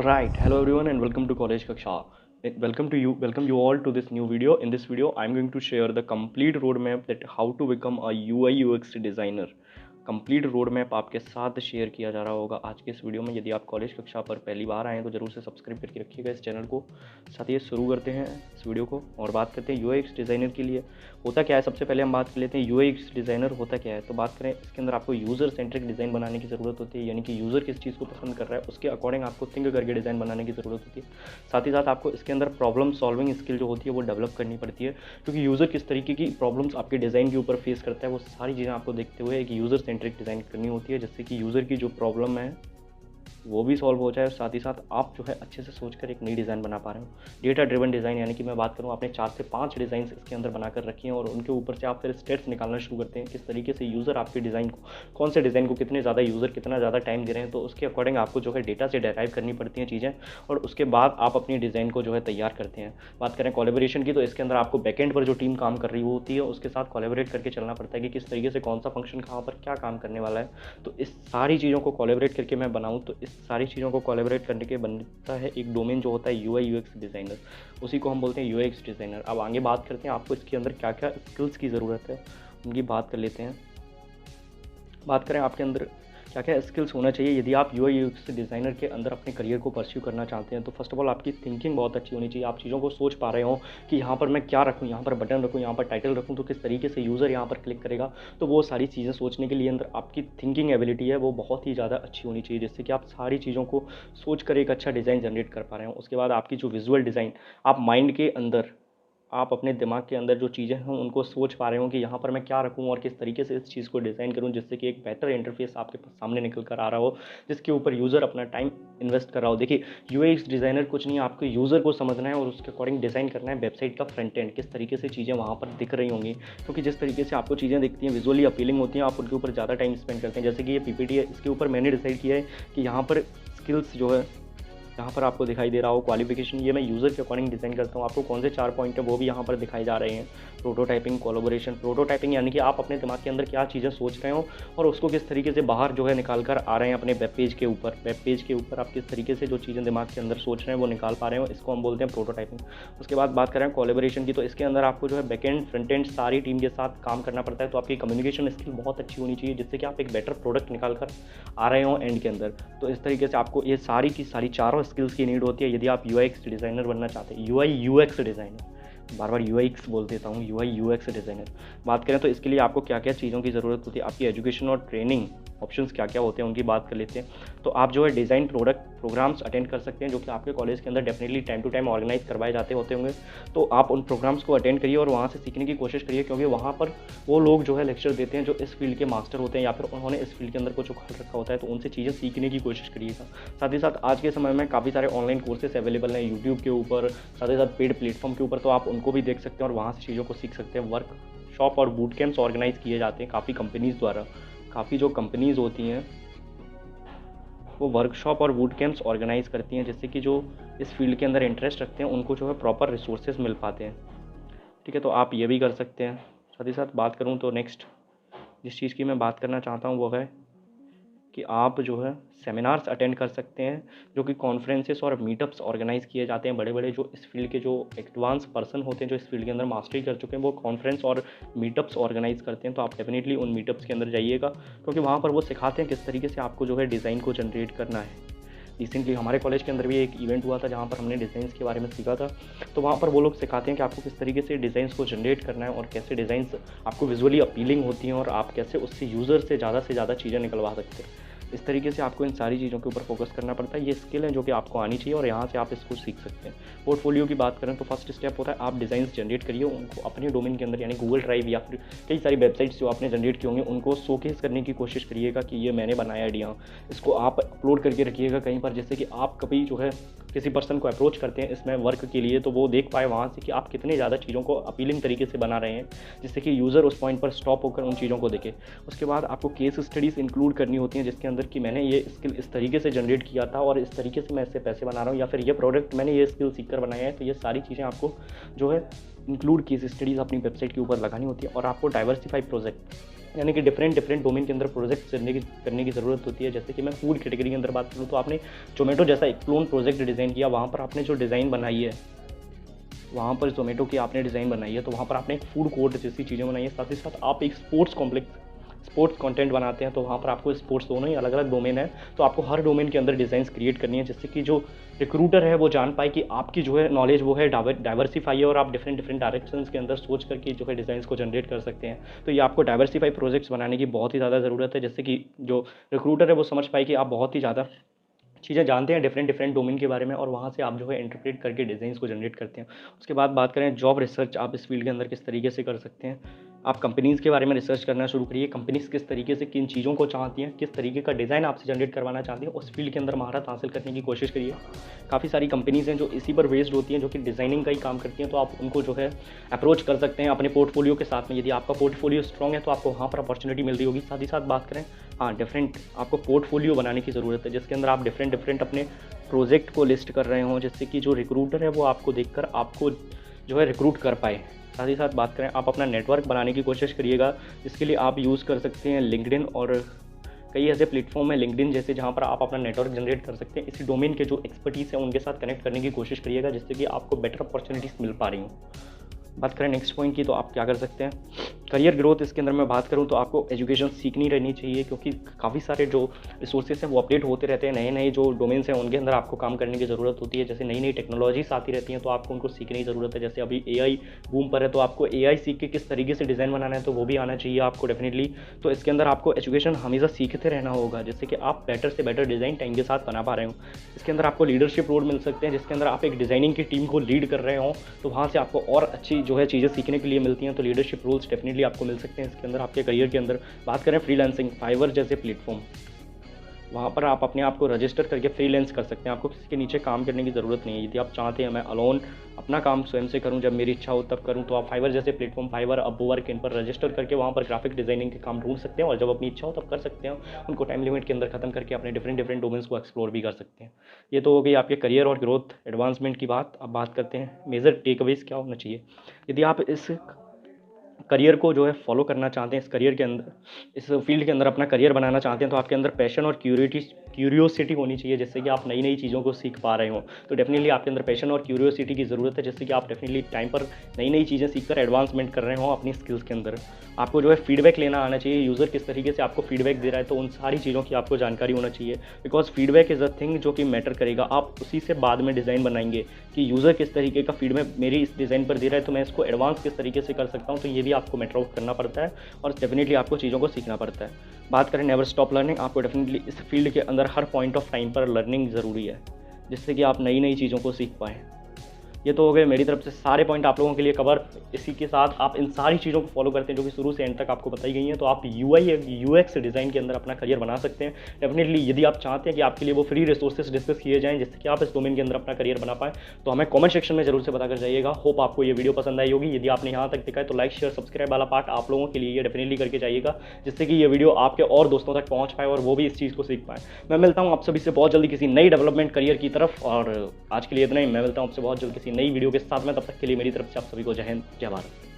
Alright, hello everyone and welcome to College Kaksha. Welcome you all to this new video. In this video, I'm going to share the complete roadmap that how to become a UI UX designer. Complete road map आपके साथ share किया जा रहा होगा आज के इस video में। यदि आप कॉलेज कक्षा पर पहली बार आए हैं तो ज़रूर से सब्सक्राइब करके रखिएगा इस चैनल को। साथ ही शुरू करते हैं इस वीडियो को और बात करते हैं यूआईएक्स डिज़ाइनर के लिए होता क्या है। सबसे पहले हम बात कर लेते हैं यूआईएक्स डिज़ाइनर होता क्या है। तो बात करें इसके अंदर आपको यूज़र सेंट्रिक डिज़ाइन बनाने की ज़रूरत होती है, यानी कि यूज़र किस चीज़ को पसंद कर रहा है उसके अकॉर्डिंग आपको थिंक करके डिज़ाइन बनाने की ज़रूरत होती है। साथ ही साथ आपको इसके अंदर प्रॉब्लम सॉल्विंग स्किल जो होती है वो डेवलप करनी पड़ती है, क्योंकि यूज़र किस तरीके की प्रॉब्लम्स आपके डिज़ाइन के ऊपर फेस करता है वो सारी चीज़ें आपको देखते हुए एक यूज़र सेंट्रिक डिज़ाइन करनी होती है, जिससे कि यूज़र की जो प्रॉब्लम है वो भी सॉल्व हो जाए और साथ ही साथ आप जो है अच्छे से सोचकर एक नई डिज़ाइन बना पा रहे हो। डेटा ड्रिवन डिज़ाइन, यानी कि मैं बात करूँ आपने 4 से 5 डिज़ाइन इसके अंदर बनाकर रखी हैं और उनके ऊपर से आप फिर स्टेट्स निकालना शुरू करते हैं किस तरीके से यूज़र आपके डिज़ाइन को, कौन से डिज़ाइन को कितने ज़्यादा यूज़र कितना ज़्यादा टाइम दे रहे हैं, तो उसके अकॉर्डिंग आपको जो है डेटा से डेराइव करनी पड़ती हैं चीज़ें और उसके बाद आप अपनी डिज़ाइन को जो है तैयार करते हैं। बात करें कोलैबोरेशन की, तो इसके अंदर आपको बैकएंड पर जो टीम काम कर रही होती है उसके साथ कोलैबोरेट करके चलना पड़ता है कि किस तरीके से कौन सा फंक्शन कहाँ पर क्या काम करने वाला है। तो इस सारी चीज़ों को कोलैबोरेट करके मैं बनाऊँ तो इस सारी चीज़ों को कोलैबोरेट करने के बनता है एक डोमेन जो होता है यूआई यूएक्स डिज़ाइनर, उसी को हम बोलते हैं यूएक्स डिज़ाइनर। अब आगे बात करते हैं आपको इसके अंदर क्या क्या स्किल्स की ज़रूरत है उनकी बात कर लेते हैं। बात करें आपके अंदर क्या क्या स्किल्स होना चाहिए यदि आप यूआई यूएक्स डिज़ाइनर के अंदर अपने करियर को परस्यू करना चाहते हैं। तो फर्स्ट ऑफ ऑल आपकी थिंकिंग बहुत अच्छी होनी चाहिए, आप चीज़ों को सोच पा रहे हो कि यहाँ पर मैं क्या रखूँ, यहाँ पर बटन रखूँ, यहाँ पर टाइटल रखूँ तो किस तरीके से यूज़र यहाँ पर क्लिक करेगा। तो वो सारी चीज़ें सोचने के लिए अंदर आपकी थिंकिंग एबिलिटी है वो बहुत ही ज़्यादा अच्छी होनी चाहिए, जिससे कि आप सारी चीज़ों को सोच कर एक अच्छा डिज़ाइन जनरेट कर पा रहे हो। उसके बाद आपकी जो विजुअल डिज़ाइन, आप माइंड के अंदर आप अपने दिमाग के अंदर जो चीज़ें हैं उनको सोच पा रहे हो कि यहाँ पर मैं क्या रखूँ और किस तरीके से इस चीज़ को डिज़ाइन करूँ, जिससे कि एक बेटर इंटरफेस आपके सामने निकल कर आ रहा हो, जिसके ऊपर यूज़र अपना टाइम इन्वेस्ट कर रहा हो। देखिए यूएक्स डिज़ाइनर कुछ नहीं, आपको यूज़र को समझना है और उसके अकॉर्डिंग डिज़ाइन करना है वेबसाइट का फ्रंट एंड, किस तरीके से चीज़ें वहाँ पर दिख रही होंगी, क्योंकि जिस तरीके से आपको चीज़ें दिखती हैं विजुअली अपीलिंग होती हैं, आप उनके ऊपर ज़्यादा टाइम स्पेंड करते हैं। जैसे कि ये पीपीटी है, इसके ऊपर मैंने डिसाइड किया है कि यहाँ पर स्किल्स जो है यहाँ पर आपको दिखाई दे रहा हो क्वालिफिकेशन, ये मैं यूज़र के अकॉर्डिंग डिज़ाइन करता हूँ। आपको कौन से 4 पॉइंट है वो भी यहाँ पर दिखाई जा रहे हैं। Prototyping, collaboration. प्रोटोटाइपिंग यानी कि आप अपने दिमाग के अंदर क्या चीज़ें सोच रहे हो और उसको किस तरीके से बाहर जो है निकाल कर आ रहे हैं अपने वेब पेज के ऊपर। वेब पेज के ऊपर आप किस तरीके से जो चीज़ें दिमाग के अंदर सोच रहे हैं वो निकाल पा रहे हो, इसको हम बोलते हैं प्रोटोटाइपिंग। उसके बाद बात करें कोलैबोरेशन की, तो इसके अंदर आपको जो है बैकएंड फ्रंट एंड सारी टीम के साथ काम करना पड़ता है। तो आपकी कम्युनिकेशन स्किल बहुत अच्छी होनी चाहिए, जिससे कि आप एक बेटर प्रोडक्ट निकाल कर आ रहे हो एंड के अंदर। तो इस तरीके से आपको ये सारी की सारी चारों स्किल्स की नीड होती है यदि आप यूआईएक्स डिज़ाइनर बनना चाहते हैं। यूआई यूएक्स डिज़ाइनर, बार बार यूआईएक्स बोल देता हूँ, यूआई यूएक्स डिज़ाइनर। बात करें तो इसके लिए आपको क्या क्या चीज़ों की ज़रूरत होती है, आपकी एजुकेशन और ट्रेनिंग ऑप्शंस क्या क्या होते हैं उनकी बात कर लेते हैं। तो आप जो है डिज़ाइन प्रोग्राम्स अटेंड कर सकते हैं, जो कि आपके कॉलेज के अंदर definitely time to time organise करवाए जाते होते होंगे। तो आप उन प्रोग्राम्स को अटेंड करिए और वहाँ से सीखने की कोशिश करिए, क्योंकि वहाँ पर वो लोग जो है लेक्चर देते हैं जो इस फील्ड के मास्टर होते हैं या फिर उन्होंने इस फील्ड के अंदर कुछ उखाड़ रखा होता है, तो उनसे चीज़ें सीखने की कोशिश करिएगा। साथ ही साथ आज के समय में काफ़ी सारे ऑनलाइन कोर्सेस अवेलेबल हैं यूट्यूब के ऊपर, साथ ही साथ पेड प्लेटफॉर्म के ऊपर, तो आप उनको भी देख सकते हैं और वहाँ से चीज़ों को सीख सकते हैं। वर्कशॉप और बूट कैंप्स ऑर्गेनाइज किए जाते हैं काफ़ी कंपनीज़ द्वारा। काफ़ी जो कंपनीज़ होती हैं वो वर्कशॉप और बूट कैंप्स ऑर्गेनाइज़ करती हैं, जिससे कि जो इस फील्ड के अंदर इंटरेस्ट रखते हैं उनको जो है प्रॉपर रिसोर्सेज मिल पाते हैं। ठीक है, तो आप ये भी कर सकते हैं। साथ ही साथ बात करूँ तो नेक्स्ट जिस चीज़ की मैं बात करना चाहता हूँ वो है कि आप जो है सेमिनार्स अटेंड कर सकते हैं, जो कि कॉन्फ्रेंसेस और मीटअप्स ऑर्गेनाइज़ किए जाते हैं। बड़े बड़े जो इस फील्ड के जो एडवांस पर्सन होते हैं, जो इस फील्ड के अंदर मास्टरी कर चुके हैं, वो कॉन्फ्रेंस और मीटअप्स ऑर्गेनाइज़ करते हैं। तो आप डेफिनेटली उन मीटअप्स के अंदर जाइएगा, क्योंकि वहाँ पर वो सिखाते हैं किस तरीके से आपको जो है डिज़ाइन को जनरेट करना है। रिसेंटली हमारे कॉलेज के अंदर भी एक इवेंट हुआ था जहाँ पर हमने डिज़ाइंस के बारे में सीखा था। तो वहाँ पर वो लोग सिखाते हैं कि आपको किस तरीके से डिज़ाइंस को जनरेट करना है और कैसे डिज़ाइंस आपको विजुअली अपीलिंग होती हैं और आप कैसे उससे यूज़र से ज़्यादा चीज़ें निकलवा सकते हैं। इस तरीके से आपको इन सारी चीज़ों के ऊपर फोकस करना पड़ता है। ये स्किल है जो कि आपको आनी चाहिए और यहाँ से आप इसको सीख सकते हैं। पोर्टफोलियो की बात करें तो फर्स्ट स्टेप होता है आप डिज़ाइंस जनरेट करिए, उनको अपने डोमेन के अंदर यानी गूगल ड्राइव या फिर कई सारी वेबसाइट्स जो आपने जनरेट किए होंगे उनको शोकेस करने की कोशिश करिएगा कि ये मैंने बनाया आइडिया। इसको आप अपलोड करके रखिएगा कहीं पर, जिससे कि आप कभी जो है किसी पर्सन को अप्रोच करते हैं इसमें वर्क के लिए, तो वो देख पाए वहाँ से कि आप कितने ज़्यादा चीज़ों को अपीलिंग तरीके से बना रहे हैं, जिससे कि यूज़र उस पॉइंट पर स्टॉप होकर उन चीज़ों को देखे। उसके बाद आपको केस स्टडीज़ इंक्लूड करनी होती हैं, जिसके अंदर कि मैंने ये स्किल इस तरीके से जनरेट किया था और इस तरीके से मैं इससे पैसे बना रहा हूँ, या फिर ये प्रोडक्ट मैंने ये स्किल सीख कर बनाया है। तो ये सारी चीज़ें आपको जो है इंक्लूड केस स्टडीज़ अपनी वेबसाइट के ऊपर लगानी होती है और आपको डाइवर्सिफाई प्रोजेक्ट यानी कि डिफरेंट डिफरेंट डोमेन के अंदर प्रोजेक्ट करने की ज़रूरत होती है। जैसे कि मैं फूड कैटेगरी के अंदर बात करूँ तो आपने ज़ोमैटो जैसा एक क्लोन प्रोजेक्ट डिज़ाइन किया, वहाँ पर आपने जो डिज़ाइन बनाई है, वहाँ पर ज़ोमैटो की आपने डिज़ाइन बनाई है, तो वहाँ पर आपने एक फूड कोर्ट जैसी चीज़ें बनाई है। साथ ही साथ आप एक स्पोर्ट्स कंटेंट बनाते हैं, तो वहाँ पर आपको स्पोर्ट्स दोनों ही अलग अलग डोमेन है, तो आपको हर डोमेन के अंदर डिज़ाइंस क्रिएट करनी है, जिससे कि जो रिक्रूटर है वो जान पाए कि आपकी जो है नॉलेज वो है डाइवर्सिफाई है और आप डिफरेंट डिफरेंट डायरेक्शंस के अंदर सोच करके जो है डिज़ाइंस को जनरेट कर सकते हैं। तो ये आपको डाइवर्सिफाई प्रोजेक्ट्स बनाने की बहुत ही ज़्यादा ज़रूरत है, जिससे कि जो रिक्रूटर है वो समझ पाए कि आप बहुत ही ज़्यादा चीज़ें जानते हैं डिफरेंट डिफरेंट डोमेन के बारे में, और वहाँ से आप जो है इंटरप्रेट करके डिज़ाइंस को जनरेट करते हैं। उसके बाद बात करें जॉब रिसर्च, आप इस फील्ड के अंदर किस तरीके से कर सकते हैं। आप कंपनीज़ के बारे में रिसर्च करना शुरू करिए, कंपनीज़ किस तरीके से किन चीज़ों को चाहती हैं, किस तरीके का डिज़ाइन आपसे जनरेट करवाना चाहती हैं, उस फील्ड के अंदर महारत हासिल करने की कोशिश करिए। काफ़ी सारी कंपनीज़ हैं जो इसी पर बेस्ड होती हैं, जो कि डिज़ाइनिंग का ही काम करती हैं, तो आप उनको जो है अप्रोच कर सकते हैं अपने पोर्टफोलियो के साथ में। यदि आपका पोर्टफोलियो स्ट्रॉन्ग है तो आपको वहाँ पर अपॉर्चुनिटी मिल रही होगी। साथ ही साथ बात करें, हाँ, डिफरेंट आपको पोर्टफोलियो बनाने की ज़रूरत है, जिसके अंदर आप डिफरेंट डिफरेंट अपने प्रोजेक्ट को लिस्ट कर रहे हों, जिससे कि जो रिक्रूटर है वो आपको देखकर आपको जो है रिक्रूट कर पाए। साथ ही साथ बात करें, आप अपना नेटवर्क बनाने की कोशिश करिएगा, जिसके लिए आप यूज़ कर सकते हैं लिंक्डइन, और कई ऐसे प्लेटफॉर्म है लिंक्डइन जैसे, जहाँ पर आप अपना नेटवर्क जनरेट कर सकते हैं। इसी डोमेन के जो एक्सपर्टीज़ हैं उनके साथ कनेक्ट करने की कोशिश करिएगा, जिससे कि आपको बेटर अपॉर्चुनिटीज़ मिल पा रही हूँ। बात करें नेक्स्ट पॉइंट की, तो आप क्या कर सकते हैं, करियर ग्रोथ। इसके अंदर मैं बात करूं तो आपको एजुकेशन सीखनी रहनी चाहिए, क्योंकि काफ़ी सारे जो रिसोर्सेज हैं वो अपडेट होते रहते हैं। नए नए जो डोमेन्स हैं उनके अंदर आपको काम करने की ज़रूरत होती है। जैसे नई नई टेक्नोलॉजीज आती रहती हैं, तो आपको उनको सीखने की ज़रूरत है। जैसे अभी एआई बूम पर है, तो आपको एआई सीख के किस तरीके से डिज़ाइन बनाना है तो वो भी आना चाहिए आपको डेफिनेटली। तो इसके अंदर आपको एजुकेशन हमेशा सीखते रहना होगा, जिससे कि आप बेटर से बेटर डिज़ाइन टाइम के साथ बना पा रहे हो। इसके अंदर आपको लीडरशिप रोल मिल सकते हैं, जिसके अंदर आप एक डिज़ाइनिंग की टीम को लीड कर रहे हो, तो वहाँ से आपको और अच्छी जो है चीज़ें सीखने के लिए मिलती हैं। तो लीडरशिप रोल्स डेफिनेटली आपको मिल सकते हैं इसके अंदर आपके करियर के अंदर। बात करें फ्रीलांसिंग, फाइवर जैसे प्लेटफॉर्म, वहाँ पर आप अपने आप को रजिस्टर करके फ्रीलांस कर सकते हैं। आपको किसी के नीचे काम करने की ज़रूरत नहीं है। यदि आप चाहते हैं मैं अलोन अपना काम स्वयं से करूं, जब मेरी इच्छा हो तब करूं, तो आप फाइवर जैसे प्लेटफॉर्म, फाइवर, अपवर्क, इन पर रजिस्टर करके वहाँ पर ग्राफिक डिज़ाइनिंग के काम ढूंढ सकते हैं, और जब अपनी इच्छा हो तब कर सकते हैं। उनको टाइम लिमिट के अंदर खत्म करके अपने डिफरेंट डिफरेंट डोमेन्स को एक्सप्लोर भी कर सकते हैं। ये तो हो गई आपके करियर और ग्रोथ एडवांसमेंट की बात। अब बात करते हैं मेजर टेकअवेज क्या होना चाहिए। यदि आप इस करियर को जो है फॉलो करना चाहते हैं, इस करियर के अंदर, इस फील्ड के अंदर अपना करियर बनाना चाहते हैं, तो आपके अंदर पैशन और क्यूरियोसिटी होनी चाहिए, जिससे कि आप नई नई चीज़ों को सीख पा रहे हो। तो डेफिनेटली आपके अंदर पैशन और क्यूरियोसिटी की ज़रूरत है, जिससे कि आप डेफिनेटली टाइम पर नई नई चीज़ें सीखकर एडवांसमेंट कर रहे हो अपनी स्किल्स के अंदर। आपको जो है फीडबैक लेना आना चाहिए, यूज़र किस तरीके से आपको फीडबैक दे रहा है, तो उन सारी चीज़ों की आपको जानकारी होना चाहिए, because feedback is a thing जो कि मैटर करेगा। आप उसी से बाद में डिज़ाइन बनाएंगे कि यूज़र किस तरीके का फीडबैक मेरी इस डिज़ाइन पर दे रहा है, तो मैं इसको एडवांस किस तरीके से कर सकता हूँ। तो ये भी आपको मैटर आउट करना पड़ता है, और डेफिनेटली आपको चीज़ों को सीखना पड़ता है। बात करें नेवर स्टॉप लर्निंग, आपको डेफिनेटली इस फील्ड के अंदर हर पॉइंट ऑफ टाइम पर लर्निंग ज़रूरी है, जिससे कि आप नई नई चीज़ों को सीख पाएँ। ये तो हो गए मेरी तरफ से सारे पॉइंट आप लोगों के लिए कवर। इसी के साथ आप इन सारी चीज़ों को फॉलो करते हैं जो कि शुरू से एंड तक आपको बताई गई हैं, तो आप यूएक्स डिज़ाइन के अंदर अपना करियर बना सकते हैं। डेफिनेटली यदि आप चाहते हैं कि आपके लिए वो फ्री रिसोर्सेज डिस्कस किए जाएँ, जिससे कि आप इस डोमेन के अंदर अपना करियर बना पाएँ, तो हमें कमेंट सेक्शन में जरूर से बता कर जाइएगा। होप आपको ये वीडियो पसंद आई होगी। यदि आपने यहाँ तक देखा है तो लाइक शेयर सब्सक्राइब वाला पार्ट आप लोगों के लिए ये डेफिनेटली करके जाइएगा, जिससे कि ये वीडियो आपके और दोस्तों तक पहुँच पाए और वो भी इस चीज़ को सीख पाए। मैं मिलता हूँ आप सभी से बहुत जल्दी किसी नई डेवलपमेंट करियर की तरफ, और आज के लिए इतना ही। मैं मिलता हूँ आपसे बहुत जल्द किसी नई वीडियो के साथ में। तब तक के लिए मेरी तरफ से आप सभी को जय हिंद, जय भारत।